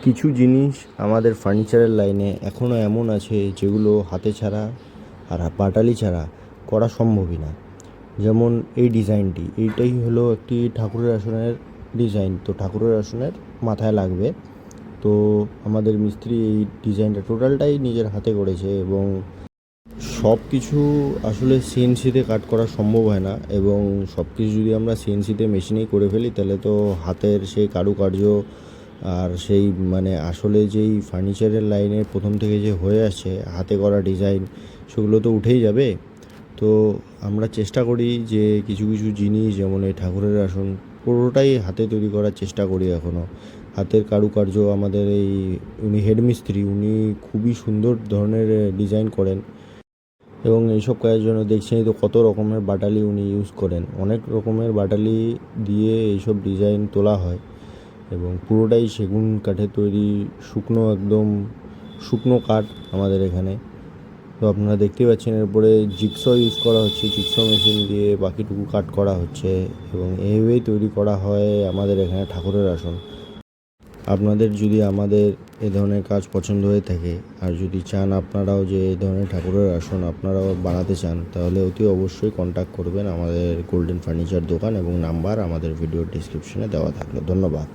কিছু জিনিস আমাদের ফার্নিচারের লাইনে এখনও এমন আছে যেগুলো হাতে ছাড়া আর পাটালি ছাড়া করা সম্ভবই না। যেমন এই ডিজাইনটি, এইটাই হলো একটি ঠাকুরের আসনের ডিজাইন। তো ঠাকুরের আসনের মাথায় লাগবে। তো আমাদের মিস্ত্রি এই ডিজাইনটা টোটালটাই নিজের হাতে করেছে এবং সব কিছু আসলে সিএনসিতে কাট করা সম্ভব হয় না, এবং সব কিছু যদি আমরা সিএনসিতে মেশিনেই করে ফেলি তাহলে তো হাতের সেই কারুকার্য আর সেই আসলে যেই ফার্নিচারের লাইনের প্রথম থেকে যে হয়ে আসছে হাতে করা ডিজাইন, সেগুলো তো উঠেই যাবে। তো আমরা চেষ্টা করি যে কিছু কিছু জিনিস, যেমন এই ঠাকুরের আসন পুরোটাই হাতে তৈরি করার চেষ্টা করি এখনও। হাতের কারুকার্য আমাদের এই উনি হেড মিস্ত্রি, উনি খুবই সুন্দর ধরনের ডিজাইন করেন, এবং এইসব কাজের জন্য দেখছেনই তো কত রকমের বাটালি উনি ইউজ করেন। অনেক রকমের বাটালি দিয়ে এইসব ডিজাইন তোলা হয় এবং পুরোটাই সেগুন কাঠের তৈরি, শুকনো, একদম শুকনো কাঠ আমাদের এখানে। তো আপনারা দেখতেই পাচ্ছেন এরপরে জিগস ইউজ করা হচ্ছে, জিগস মেশিন দিয়ে বাকিটুকু কাট করা হচ্ছে এবং এইভাবেই তৈরি করা হয় আমাদের এখানে ঠাকুরের আসন। আপনাদের যদি আমাদের এ ধরনের কাজ পছন্দ হয়ে থাকে আর যদি চান আপনারাও যে এই ধরনের ঠাকুরের আসন আপনারাও বানাতে চান, তাহলে অতি অবশ্যই কন্ট্যাক্ট করবেন আমাদের গোল্ডেন ফার্নিচার দোকান, এবং নাম্বার আমাদের ভিডিও ডিসক্রিপশনে দেওয়া থাকলো। ধন্যবাদ।